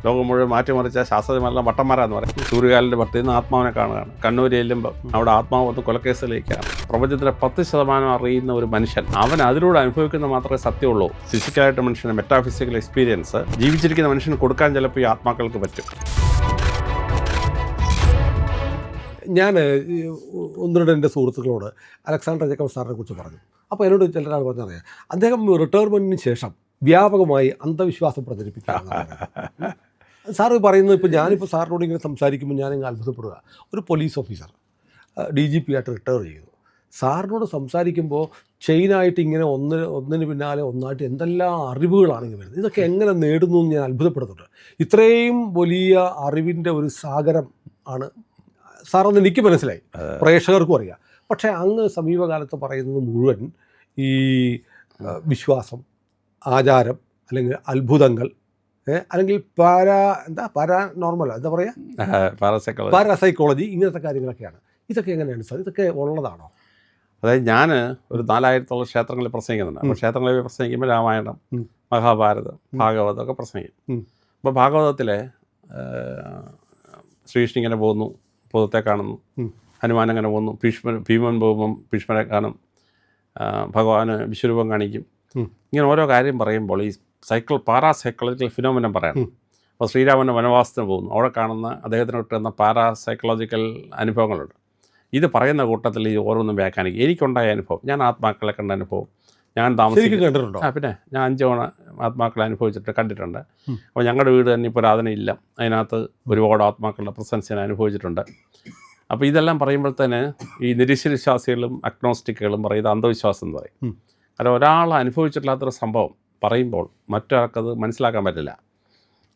ലോകം മുഴുവൻ മാറ്റിമറിച്ച ശാസ്ത്രജ്ഞരെല്ലാം വട്ടന്മാരാന്ന് പറയും. സൂര്യകാലിൻ്റെ ഭക്തിയിൽ നിന്ന് ആത്മാവിനെ കാണുകയാണ്. കണ്ണൂർ ചെല്ലുമ്പോൾ അവിടെ ആത്മാവ് വന്ന് കൊലക്കേസിലേക്കാണ്. പ്രപഞ്ചത്തിൻ്റെ 10% അറിയുന്ന ഒരു മനുഷ്യൻ, അവൻ അതിലൂടെ അനുഭവിക്കുന്ന മാത്രമേ സത്യമുള്ളൂ. ഫിസിക്കലായിട്ട് മനുഷ്യന് മെറ്റാഫിസിക്കൽ എക്സ്പീരിയൻസ് ജീവിച്ചിരിക്കുന്ന മനുഷ്യന് കൊടുക്കാൻ ചിലപ്പോൾ ഈ ആത്മാക്കൾക്ക് പറ്റും. ഞാൻ ഒന്നിരുടെ എൻ്റെ സുഹൃത്തുക്കളോട് അലക്സാണ്ടർ ജേക്കബ് സാറിനെ കുറിച്ച് പറഞ്ഞു. അപ്പോൾ എന്നോട് ചിലരാൾ പറഞ്ഞറിയാം, അദ്ദേഹം റിട്ടയർമെൻറ്റിന് ശേഷം വ്യാപകമായി അന്ധവിശ്വാസം പ്രചരിപ്പിക്കുകയാണ്. സാറ് പറയുന്നത്, ഇപ്പോൾ ഞാനിപ്പോൾ സാറിനോട് ഇങ്ങനെ സംസാരിക്കുമ്പോൾ ഞാനിങ്ങനെ അത്ഭുതപ്പെടുക. ഒരു പോലീസ് ഓഫീസർ DGP ആയിട്ട് റിട്ടയർ ചെയ്തു. സാറിനോട് സംസാരിക്കുമ്പോൾ ചെയിനായിട്ട് ഇങ്ങനെ ഒന്നിന് പിന്നാലെ ഒന്നായിട്ട് എന്തെല്ലാം അറിവുകളാണ് ഇങ്ങനെ വരുന്നത്. ഇതൊക്കെ എങ്ങനെ നേടുന്നു എന്ന് ഞാൻ അത്ഭുതപ്പെടുന്നുണ്ട്. ഇത്രയും വലിയ അറിവിൻ്റെ ഒരു സാഗരം ആണ് സാറെന്ന് എനിക്ക് മനസ്സിലായി, പ്രേക്ഷകർക്കും അറിയാം. പക്ഷേ അങ്ങ് സമീപകാലത്ത് പറയുന്നത് മുഴുവൻ ഈ വിശ്വാസം, ആചാരം, അല്ലെങ്കിൽ അത്ഭുതങ്ങൾ, അല്ലെങ്കിൽ പാരാനോർമൽ എന്താ പറയുക, പാരാസൈക്കോളജി, ഇങ്ങനത്തെ കാര്യങ്ങളൊക്കെയാണ്. ഇതൊക്കെ എങ്ങനെയാണ് സാർ? ഇതൊക്കെ ഉള്ളതാണോ? അതായത് ഞാൻ ഒരു 4000-ഓളം ക്ഷേത്രങ്ങളിൽ പ്രസംഗിക്കുന്നുണ്ട്. അപ്പോൾ ക്ഷേത്രങ്ങളിൽ പ്രസംഗിക്കുമ്പോൾ രാമായണം, മഹാഭാരതം, ഭാഗവതം ഒക്കെ പ്രസംഗിക്കും. അപ്പോൾ ഭാഗവതത്തിലെ ശ്രീകൃഷ്ണൻ ഇങ്ങനെ പോകുന്നു, ഭൂതത്തെ കാണുന്നു, ഹനുമാൻ അങ്ങനെ പോകുന്നു, ഭീമൻ പോകുമ്പം ഭീഷ്മരെ കാണും, ഭഗവാന് വിശ്വരൂപം കാണിക്കും. ഇങ്ങനെ ഓരോ കാര്യം പറയുമ്പോൾ ഈ പാരാസൈക്കോളജിക്കൽ ഫിനോമിനം പറയണം. അപ്പോൾ ശ്രീരാമൻ്റെ വനവാസത്തിന് പോകുന്നു, അവിടെ കാണുന്ന അദ്ദേഹത്തിന് കിട്ടുന്ന പാരാസൈക്കോളജിക്കൽ അനുഭവങ്ങളുണ്ട്. ഇത് പറയുന്ന കൂട്ടത്തിൽ ഈ ഓരോന്നും വ്യാഖ്യാനിക്കും. എനിക്കുണ്ടായ അനുഭവം, ഞാൻ ആത്മാക്കളെ കണ്ട അനുഭവം, ഞാൻ കണ്ടിട്ടുണ്ടോ? പിന്നെ ഞാൻ 5 തവണ ആത്മാക്കളെ അനുഭവിച്ചിട്ട് കണ്ടിട്ടുണ്ട്. അപ്പോൾ ഞങ്ങളുടെ വീട് തന്നെ ഇപ്പോൾ പുരാതന ഇല്ല, അതിനകത്ത് ഒരുപാട് ആത്മാക്കളുടെ പ്രസൻസ് ഞാൻ അനുഭവിച്ചിട്ടുണ്ട്. അപ്പോൾ ഇതെല്ലാം പറയുമ്പോഴത്തേന് ഈ നിരീശ്വരവിശ്വാസികളും അഗ്നോസ്റ്റിക്കുകളും പറയുന്നത് അന്ധവിശ്വാസം എന്ന് പറയും. കാരണം ഒരാൾ അനുഭവിച്ചിട്ടില്ലാത്തൊരു സംഭവം പറയുമ്പോൾ മറ്റൊരാൾക്കത് മനസ്സിലാക്കാൻ പറ്റില്ല.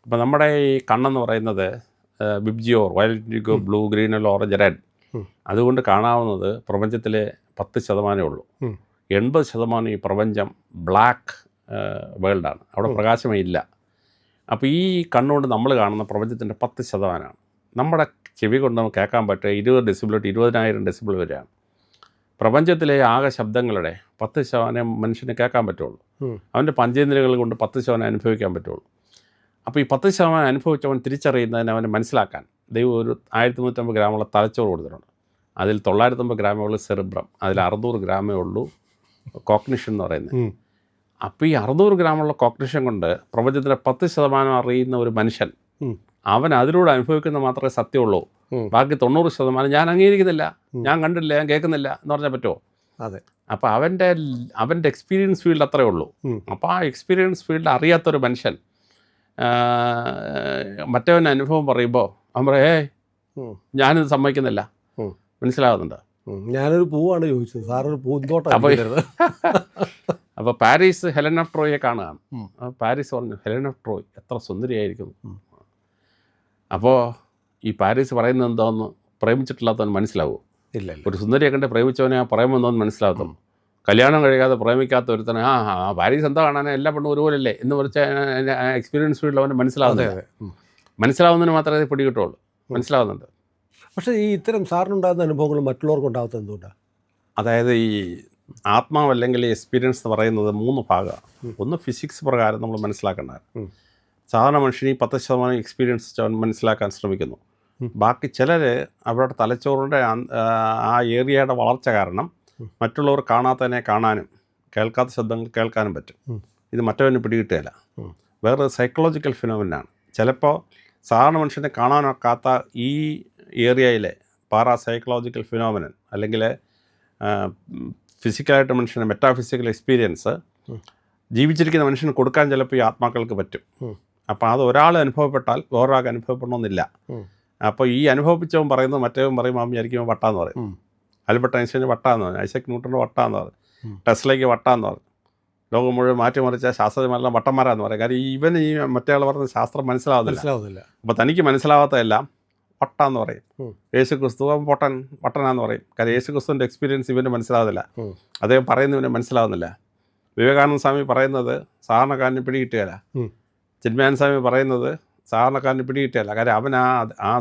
അപ്പോൾ നമ്മുടെ ഈ കണ്ണെന്ന് പറയുന്നത് VIBGYOR, violet, IndiGo, blue, green, orange, red, അതുകൊണ്ട് കാണാവുന്നത് പ്രപഞ്ചത്തിലെ 10% ഉള്ളൂ. 80% ഈ പ്രപഞ്ചം ബ്ലാക്ക് വേൾഡാണ്, അവിടെ പ്രകാശമേ ഇല്ല. അപ്പോൾ ഈ കണ്ണുകൊണ്ട് നമ്മൾ കാണുന്ന പ്രപഞ്ചത്തിൻ്റെ 10%. നമ്മുടെ ചെവി കൊണ്ട് നമുക്ക് കേൾക്കാൻ പറ്റുക 20 ഡെസിബിൾ തൊട്ട് 20,000 ഡെസിബിൾ വരെയാണ്. പ്രപഞ്ചത്തിലെ ആകെ ശബ്ദങ്ങളുടെ 10% മനുഷ്യന് കേൾക്കാൻ പറ്റുള്ളൂ. അവൻ്റെ പഞ്ചേന്ദ്രിയകൾ കൊണ്ട് 10% അനുഭവിക്കാൻ പറ്റുള്ളൂ. അപ്പോൾ ഈ 10% അനുഭവിച്ചവൻ തിരിച്ചറിയുന്നതിന് അവനെ മനസ്സിലാക്കാൻ ദൈവം ഒരു 1350 ഗ്രാമുള്ള തലച്ചോറ് കൊടുത്തിട്ടുണ്ട്. അതിൽ 950 ഗ്രാമേ ഉള്ളൂ സെറിബ്രം, അതിൽ 600 ഗ്രാമേ ഉള്ളൂ കോഗ്നിഷൻ എന്ന് പറയുന്നത്. അപ്പോൾ ഈ 600 ഗ്രാമുള്ള കോഗ്നിഷൻ കൊണ്ട് പ്രപഞ്ചത്തിൻ്റെ 10% അറിയുന്ന ഒരു മനുഷ്യൻ, അവൻ അതിലൂടെ അനുഭവിക്കുന്ന മാത്രമേ സത്യമുള്ളൂ. ബാക്കി 90% ഞാൻ അംഗീകരിക്കുന്നില്ല, ഞാൻ കണ്ടില്ല, ഞാൻ കേൾക്കുന്നില്ല എന്ന് പറഞ്ഞാൽ പറ്റുമോ? അതെ. അപ്പോൾ അവൻ്റെ എക്സ്പീരിയൻസ് ഫീൽഡ് അത്രയേ ഉള്ളൂ. അപ്പോൾ ആ എക്സ്പീരിയൻസ് ഫീൽഡ് അറിയാത്തൊരു മനുഷ്യൻ മറ്റവൻ്റെ അനുഭവം പറയുമ്പോൾ അവൻ പറയും, ഞാനിത് സമ്മതിക്കുന്നില്ല. മനസ്സിലാകുന്നുണ്ട്? ഞാനൊരു പൂവാണ് ചോദിച്ചത്, സാറൊരു പൂന്തോട്ടം. അപ്പോൾ പാരീസ് ഹെലൻ ഓഫ് ട്രോയെ കാണുകയാണ്. പാരീസ് പറഞ്ഞു, ഹെലൻ ഓഫ് ട്രോയ് എത്ര സുന്ദരിയായിരിക്കുന്നു. അപ്പോൾ ഈ പാരീസ് പറയുന്നത് എന്താണെന്ന് പ്രേമിച്ചിട്ടില്ലാത്തവന് മനസ്സിലാവുമോ? ഇല്ല. ഒരു സുന്ദരിയെ കണ്ട് പ്രേമിച്ചവനെ പറയുമ്പോൾ എന്തോന്ന് മനസ്സിലാകത്തും. കല്യാണം കഴിക്കാതെ പ്രേമിക്കാത്ത ഒരുത്തനെ പാരീസ് എന്താ കാണാൻ, എല്ലാ പെണ്ണും ഒരുപോലല്ലേ എന്ന് പറഞ്ഞാൽ എക്സ്പീരിയൻസ് ഫീൽഡിൽ അവന് മനസ്സിലാവുന്നില്ല. മനസ്സിലാവുന്നതിന് മാത്രമേ അത് പിടികിട്ടുള്ളൂ. മനസ്സിലാവുന്നുണ്ട്. പക്ഷേ ഈ ഇത്തരം സാറിനുണ്ടാകുന്ന അനുഭവങ്ങൾ മറ്റുള്ളവർക്ക് ഉണ്ടാകുന്നത് എന്തുകൊണ്ടാണ്? അതായത് ഈ ആത്മാവ് അല്ലെങ്കിൽ എക്സ്പീരിയൻസ് എന്ന് പറയുന്നത് 3 ഭാഗമാണ്. ഒന്ന് ഫിസിക്സ് പ്രകാരം നമ്മൾ മനസ്സിലാക്കേണ്ടതാണ്. സാധാരണ മനുഷ്യന് ഈ 10% എക്സ്പീരിയൻസ് മനസ്സിലാക്കാൻ ശ്രമിക്കുന്നു. ബാക്കി ചിലർ അവരുടെ തലച്ചോറിൻ്റെ ആ ഏരിയയുടെ വളർച്ച കാരണം മറ്റുള്ളവർ കാണാത്തതിനെ കാണാനും കേൾക്കാത്ത ശബ്ദങ്ങൾ കേൾക്കാനും പറ്റും. ഇത് മറ്റവന് പിടികിട്ടുകയില്ല. വേറെ സൈക്കോളജിക്കൽ ഫിനോമിനാണ്. ചിലപ്പോൾ സാധാരണ മനുഷ്യനെ കാണാനൊക്കാത്ത ഈ ഏരിയയിലെ പാരാസൈക്കോളജിക്കൽ ഫിനോമിനൻ അല്ലെങ്കിൽ ഫിസിക്കലായിട്ട് മനുഷ്യന് മെറ്റാഫിസിക്കൽ എക്സ്പീരിയൻസ് ജീവിച്ചിരിക്കുന്ന മനുഷ്യന് കൊടുക്കാൻ ചിലപ്പോൾ ഈ ആത്മാക്കൾക്ക് പറ്റും. അപ്പോൾ അത് ഒരാൾ അനുഭവപ്പെട്ടാൽ വേറൊരാൾക്ക് അനുഭവപ്പെടണമെന്നില്ല. അപ്പോൾ ഈ അനുഭവിച്ചവൻ പറയുന്നത് മറ്റേവൻ പറയും, വിചാരിക്കുമ്പോൾ വട്ടാന്ന് പറയും. ആൽബർട്ട് ഐൻസ്റ്റൈന് വട്ടാന്ന് പറഞ്ഞു, ഐസക് ന്യൂട്ടൻ്റെ വട്ടാന്ന് പറഞ്ഞു, ടെസ്ലയ്ക്ക് വട്ടാന്ന് പറഞ്ഞു. ലോകം മുഴുവൻ മാറ്റിമറിച്ച ശാസ്ത്രജ്ഞരെല്ലാം വട്ടന്മാരാന്ന് പറയും. കാര്യം ഇവൻ ഈ മറ്റേ പറഞ്ഞ ശാസ്ത്രം മനസ്സിലാവുന്നില്ല. അപ്പോൾ തനിക്ക് മനസ്സിലാവാത്തതെല്ലാം വട്ടാന്ന് പറയും. യേശു ക്രിസ്തു വട്ടനാന്ന് പറയും. കാര്യം യേശു ക്രിസ്തുവിൻ്റെ എക്സ്പീരിയൻസ് ഇവന് മനസ്സിലാവുന്നില്ല, അദ്ദേഹം പറയുന്നവന് മനസ്സിലാവുന്നില്ല. വിവേകാനന്ദ സ്വാമി പറയുന്നത് സാധാരണക്കാരന് പിടികിട്ടുകയില്ല. ചിന്മയാനന്ദ സ്വാമി പറയുന്നത് സാധാരണക്കാരന് പിടികിട്ടുകയില്ല. കാര്യം അവൻ ആ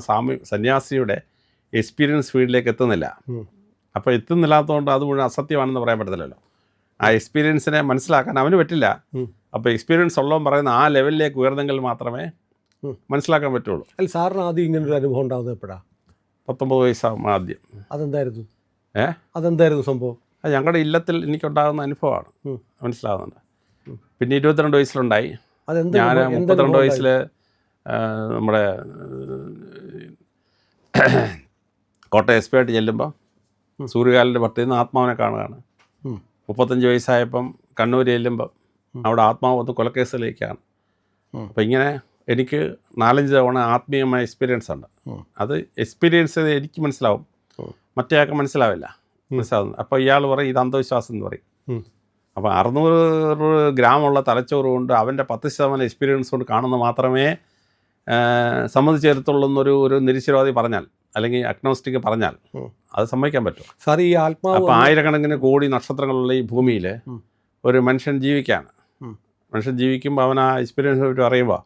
സന്യാസിയുടെ എക്സ്പീരിയൻസ് ഫീൽഡിലേക്ക് എത്തുന്നില്ല. അപ്പോൾ എത്തുന്നില്ലാത്തതുകൊണ്ട് അത് മുഴുവൻ അസത്യമാണെന്ന് പറയാൻ പറ്റത്തില്ലല്ലോ. ആ എക്സ്പീരിയൻസിനെ മനസ്സിലാക്കാൻ അവന് പറ്റില്ല. അപ്പോൾ എക്സ്പീരിയൻസ് ഉള്ളവൻ പറയുന്ന ആ ലെവലിലേക്ക് ഉയർന്നെങ്കിൽ മാത്രമേ മനസ്സിലാക്കാൻ പറ്റുള്ളൂ. അല്ല, സാറിന് ആദ്യം ഇങ്ങനൊരു അനുഭവം ഉണ്ടാകുന്നത് എപ്പോഴാണ്? 19 വയസ്സാകും ആദ്യം. അതെന്തായിരുന്നു? ഏ അതെന്തായിരുന്നു സംഭവം? അത് ഞങ്ങളുടെ ഇല്ലത്തിൽ എനിക്കുണ്ടാകുന്ന അനുഭവമാണ്. മനസ്സിലാകുന്നുണ്ട്. പിന്നെ 22 വയസ്സിലുണ്ടായി. ഞാൻ 32 വയസ്സിൽ നമ്മുടെ കോട്ടയം SP ആയിട്ട് ചെല്ലുമ്പോൾ സൂര്യകാലിൻ്റെ പട്ടിയിൽ നിന്ന് ആത്മാവിനെ കാണുകയാണ്. 35 വയസ്സായപ്പം കണ്ണൂർ ചെല്ലുമ്പോൾ അവിടെ ആത്മാവ് വന്ന് കൊലക്കേസിലേക്കാണ്. അപ്പം ഇങ്ങനെ എനിക്ക് 4-5 തവണ ആത്മീയമായ എക്സ്പീരിയൻസ് ഉണ്ട്. അത് എക്സ്പീരിയൻസ് ചെയ്ത് എനിക്ക് മനസ്സിലാവും, മറ്റേ ആൾക്ക് മനസ്സിലാവില്ല. മനസ്സിലാവുന്നു. അപ്പോൾ ഇയാൾ പറയും ഇത് അന്ധവിശ്വാസം എന്ന് പറയും. അപ്പോൾ 600 ഗ്രാമുള്ള തലച്ചോറ് കൊണ്ട് അവൻ്റെ 10% എക്സ്പീരിയൻസ് കൊണ്ട് കാണുന്ന മാത്രമേ സമ്മതിച്ചേരത്തുള്ളൂ എന്നൊരു നിരീശ്വരവാദി പറഞ്ഞാൽ, അല്ലെങ്കിൽ അഗ്നോസ്റ്റിക് പറഞ്ഞാൽ അത് സമ്മതിക്കാൻ പറ്റും. സാർ, ഈ ആത്മാവ് അപ്പോൾ ആയിരക്കണക്കിന് കോടി നക്ഷത്രങ്ങളുള്ള ഈ ഭൂമിയിൽ ഒരു മനുഷ്യൻ ജീവിക്കുകയാണ്. മനുഷ്യൻ ജീവിക്കുമ്പോൾ അവൻ ആ എക്സ്പീരിയൻസ് പറ്റി അറിയുമ്പോൾ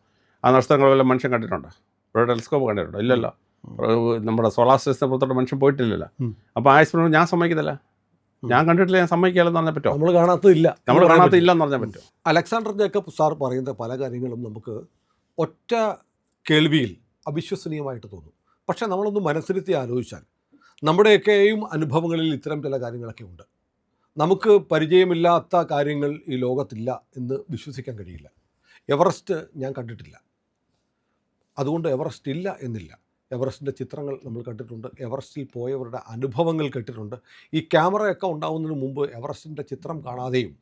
ആ നക്ഷത്രങ്ങളെല്ലാം മനുഷ്യൻ കണ്ടിട്ടുണ്ട്. ഒരു ടെലിസ്കോപ്പ് കണ്ടിട്ടുണ്ടോ? ഇല്ലല്ലോ. നമ്മുടെ സോളാർ സിസ്റ്റം പുറത്തോട്ട് മനുഷ്യൻ പോയിട്ടില്ലല്ലോ. അപ്പോൾ ആ എക്സ്പീരിയൻസ് ഞാൻ സമ്മതിക്കത്തില്ല, ഞാൻ കണ്ടിട്ടില്ല, ഞാൻ സമ്മതിക്കാമെന്ന് പറഞ്ഞാൽ പറ്റുമോ? നമ്മൾ കാണാത്തതില്ല എന്ന് പറഞ്ഞാൽ പറ്റുമോ? അലക്സാണ്ടർ ജേക്കബ് സാർ പറയുന്ന പല കാര്യങ്ങളും നമുക്ക് ഒറ്റ കേൾവിയിൽ അവിശ്വസനീയമായിട്ട് തോന്നും. പക്ഷേ നമ്മളൊന്ന് മനസ്സിരുത്തി ആലോചിച്ചാൽ നമ്മുടെയൊക്കെയും അനുഭവങ്ങളിൽ ഇത്തരം ചില കാര്യങ്ങളൊക്കെ ഉണ്ട്. നമുക്ക് പരിചയമില്ലാത്ത കാര്യങ്ങൾ ഈ ലോകത്തില്ല എന്ന് വിശ്വസിക്കാൻ കഴിയില്ല. എവറസ്റ്റ് ഞാൻ കണ്ടിട്ടില്ല, അതുകൊണ്ട് എവറസ്റ്റ് ഇല്ല എന്നില്ല. എവറസ്റ്റിൻ്റെ ചിത്രങ്ങൾ നമ്മൾ കണ്ടിട്ടുണ്ട്, എവറസ്റ്റിൽ പോയവരുടെ അനുഭവങ്ങൾ കേട്ടിട്ടുണ്ട്. ഈ ക്യാമറയൊക്കെ ഉണ്ടാകുന്നതിന് മുമ്പ് എവറസ്റ്റിൻ്റെ ചിത്രം കാണാതെയും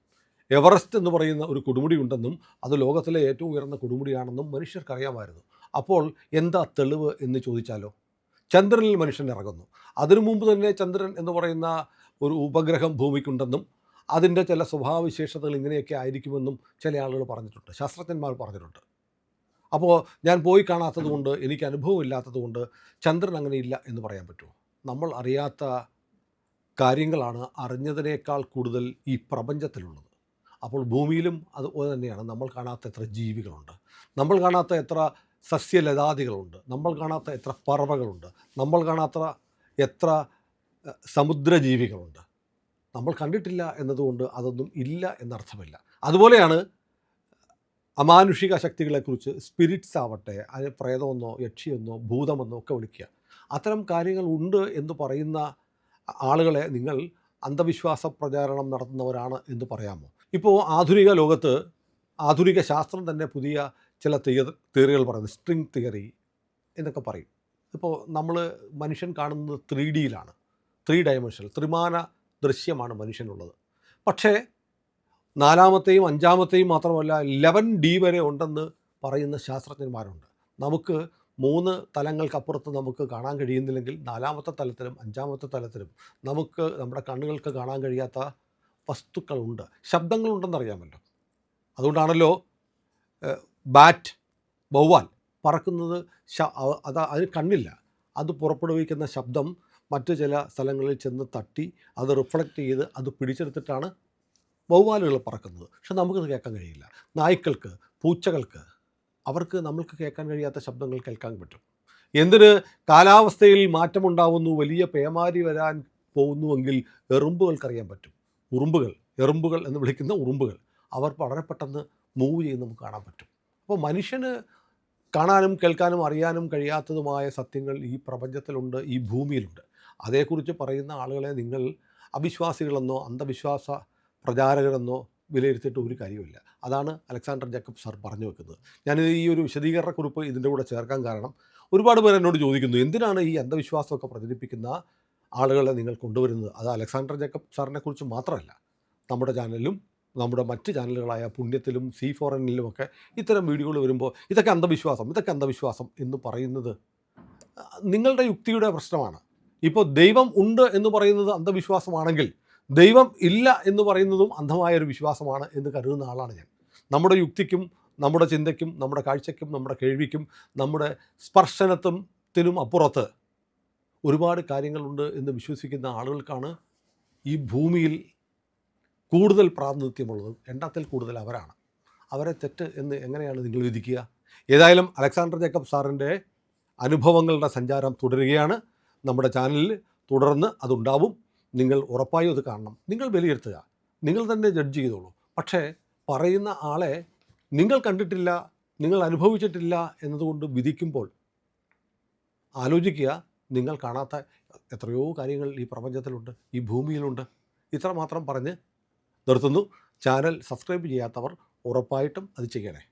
എവറസ്റ്റ് എന്ന് പറയുന്ന ഒരു കൊടുമുടി ഉണ്ടെന്നും അത് ലോകത്തിലെ ഏറ്റവും ഉയർന്ന കൊടുമുടിയാണെന്നും മനുഷ്യർക്കറിയാമായിരുന്നു. അപ്പോൾ എന്താ തെളിവ് എന്ന് ചോദിച്ചാലോ, ചന്ദ്രനിൽ മനുഷ്യൻ ഇറങ്ങുന്നു. അതിനു മുമ്പ് തന്നെ ചന്ദ്രൻ എന്ന് പറയുന്ന ഒരു ഉപഗ്രഹം ഭൂമിക്കുണ്ടെന്നും അതിൻ്റെ ചില സ്വഭാവവിശേഷതകൾ ഇങ്ങനെയൊക്കെ ആയിരിക്കുമെന്നും ചില ആളുകൾ പറഞ്ഞിട്ടുണ്ട്, ശാസ്ത്രജ്ഞന്മാർ പറഞ്ഞിട്ടുണ്ട്. അപ്പോൾ ഞാൻ പോയി കാണാത്തത് കൊണ്ട്, എനിക്ക് അനുഭവം ഇല്ലാത്തത് കൊണ്ട് ചന്ദ്രൻ അങ്ങനെയില്ല എന്ന് പറയാൻ പറ്റുമോ? നമ്മൾ അറിയാത്ത കാര്യങ്ങളാണ് അറിഞ്ഞതിനേക്കാൾ കൂടുതൽ ഈ പ്രപഞ്ചത്തിലുള്ളത്. അപ്പോൾ ഭൂമിയിലും അതുപോലെ തന്നെയാണ്. നമ്മൾ കാണാത്ത എത്ര ജീവികളുണ്ട്, നമ്മൾ കാണാത്ത എത്ര സസ്യലതാദികളുണ്ട്, നമ്മൾ കാണാത്ത എത്ര പറവകളുണ്ട്, നമ്മൾ കാണാത്ത എത്ര സമുദ്രജീവികളുണ്ട്. നമ്മൾ കണ്ടിട്ടില്ല എന്നതുകൊണ്ട് അതൊന്നും ഇല്ല എന്നർത്ഥമില്ല. അതുപോലെയാണ് അമാനുഷിക ശക്തികളെക്കുറിച്ച് സ്പിരിറ്റ്സ് ആവട്ടെ, അത് പ്രേതമെന്നോ യക്ഷിയെന്നോ ഭൂതമെന്നോ ഒക്കെ വിളിക്കുക. അത്തരം കാര്യങ്ങൾ ഉണ്ട് എന്ന് പറയുന്ന ആളുകളെ നിങ്ങൾ അന്ധവിശ്വാസ പ്രചാരണം നടത്തുന്നവരാണ് എന്ന് പറയാമോ? ഇപ്പോൾ ആധുനിക ലോകത്ത് ആധുനിക ശാസ്ത്രം തന്നെ പുതിയ ചില തിയറികൾ പറയുന്നത് സ്ട്രിങ് തിയറി എന്നൊക്കെ പറയും. ഇപ്പോൾ നമ്മൾ മനുഷ്യൻ കാണുന്നത് 3Dയിലാണ്, 3 ഡയമെൻഷനൽ, ത്രിമാന ദൃശ്യമാണ് മനുഷ്യനുള്ളത്. പക്ഷേ 4-ാമത്തെയും 5-ാമത്തെയും മാത്രമല്ല 11D വരെ ഉണ്ടെന്ന് പറയുന്ന ശാസ്ത്രജ്ഞന്മാരുണ്ട്. നമുക്ക് 3 തലങ്ങൾക്കപ്പുറത്ത് നമുക്ക് കാണാൻ കഴിയുന്നില്ലെങ്കിൽ 4-ാമത്തെ തലത്തിലും 5-ാമത്തെ തലത്തിലും നമുക്ക് നമ്മുടെ കണ്ണുകൾക്ക് കാണാൻ കഴിയാത്ത വസ്തുക്കളുണ്ട്, ശബ്ദങ്ങളുണ്ടെന്നറിയാമല്ലോ. അതുകൊണ്ടാണല്ലോ ബാറ്റ്, വവ്വാൽ പറക്കുന്നത്. അതിന് കണ്ണില്ല, അത് പുറപ്പെടുവിക്കുന്ന ശബ്ദം മറ്റു ചില സ്ഥലങ്ങളിൽ ചെന്ന് തട്ടി അത് റിഫ്ലക്റ്റ് ചെയ്ത് അത് പിടിച്ചെടുത്തിട്ടാണ് വവ്വാലുകൾ പറക്കുന്നത്. പക്ഷെ നമുക്കത് കേൾക്കാൻ കഴിയില്ല. നായ്ക്കൾക്ക്, പൂച്ചകൾക്ക്, അവർക്ക് നമ്മൾക്ക് കേൾക്കാൻ കഴിയാത്ത ശബ്ദങ്ങൾ കേൾക്കാൻ പറ്റും. എന്തിന്? കാലാവസ്ഥയിൽ മാറ്റമുണ്ടാവുന്നു, വലിയ പേമാരി വരാൻ പോകുന്നുവെങ്കിൽ എറുമ്പുകൾക്കറിയാൻ പറ്റും. എറുമ്പുകൾ എന്ന് വിളിക്കുന്ന ഉറുമ്പുകൾ, അവർ വളരെ പെട്ടെന്ന് മൂവ് ചെയ്ത് നമുക്ക് കാണാൻ പറ്റും. അപ്പോൾ മനുഷ്യന് കാണാനും കേൾക്കാനും അറിയാനും കഴിയാത്തതുമായ സത്യങ്ങൾ ഈ പ്രപഞ്ചത്തിലുണ്ട്, ഈ ഭൂമിയിലുണ്ട്. അതേക്കുറിച്ച് പറയുന്ന ആളുകളെ നിങ്ങൾ അവിശ്വാസികളെന്നോ അന്ധവിശ്വാസ പ്രചാരകരെന്നോ വിലയിരുത്തിയിട്ട് ഒരു കാര്യമില്ല. അതാണ് അലക്സാണ്ടർ ജേക്കബ് സാർ പറഞ്ഞു വെക്കുന്നത്. ഞാനിത് ഈ ഒരു വിശദീകരണക്കുറിപ്പ് ഇതിൻ്റെ കൂടെ ചേർക്കാൻ കാരണം, ഒരുപാട് പേർ എന്നോട് ചോദിക്കുന്നു എന്തിനാണ് ഈ അന്ധവിശ്വാസമൊക്കെ പ്രചരിപ്പിക്കുന്ന ആളുകളെ നിങ്ങൾ കൊണ്ടുവരുന്നത്. അത് അലക്സാണ്ടർ ജേക്കബ് സാറിനെ കുറിച്ച് മാത്രമല്ല, നമ്മുടെ ചാനലിലും നമ്മുടെ മറ്റ് ചാനലുകളായ പുണ്യത്തിലും C4Nലുമൊക്കെ ഇത്തരം വീഡിയോകൾ വരുമ്പോൾ ഇതൊക്കെ അന്ധവിശ്വാസം എന്ന് പറയുന്നത് നിങ്ങളുടെ യുക്തിയുടെ പ്രശ്നമാണ്. ഇപ്പോൾ ദൈവം ഉണ്ട് എന്ന് പറയുന്നത് അന്ധവിശ്വാസമാണെങ്കിൽ ദൈവം ഇല്ല എന്ന് പറയുന്നതും അന്ധമായൊരു വിശ്വാസമാണ് എന്ന് കരുതുന്ന ആളാണ് ഞാൻ. നമ്മുടെ യുക്തിക്കും നമ്മുടെ ചിന്തയ്ക്കും നമ്മുടെ കാഴ്ചയ്ക്കും നമ്മുടെ കേൾവിക്കും നമ്മുടെ സ്പർശനത്തിനും അപ്പുറത്ത് ഒരുപാട് കാര്യങ്ങളുണ്ട് എന്ന് വിശ്വസിക്കുന്ന ആളുകൾക്കാണ് ഈ ഭൂമിയിൽ കൂടുതൽ പ്രാതിനിധ്യമുള്ളത്. എണ്ണത്തിൽ കൂടുതൽ അവരാണ്. അവരെ തെറ്റ് എന്ന് എങ്ങനെയാണ് നിങ്ങൾ വിധിക്കുക? ഏതായാലും അലക്സാണ്ടർ ജേക്കബ് സാറിൻ്റെ അനുഭവങ്ങളുടെ സഞ്ചാരം തുടരുകയാണ്. നമ്മുടെ ചാനലിൽ തുടർന്ന് അതുണ്ടാവും. നിങ്ങൾ ഉറപ്പായും അത് കാണണം. നിങ്ങൾ വിലയിരുത്തുക, നിങ്ങൾ തന്നെ ജഡ്ജ് ചെയ്തോളൂ. പക്ഷേ പറയുന്ന ആളെ നിങ്ങൾ കണ്ടിട്ടില്ല നിങ്ങൾ അനുഭവിച്ചിട്ടില്ല എന്നതുകൊണ്ട് വിധിക്കുമ്പോൾ ആലോചിക്കുക, നിങ്ങൾ കാണാത്ത എത്രയോ കാര്യങ്ങൾ ഈ പ്രപഞ്ചത്തിലുണ്ട്, ഈ ഭൂമിയിലുണ്ട്. ഇത്ര മാത്രം പറഞ്ഞ് നിർത്തുന്നു. ചാനൽ സബ്സ്ക്രൈബ് ചെയ്യാത്തവർ ഉറപ്പായിട്ടും അത് ചെയ്യണേ.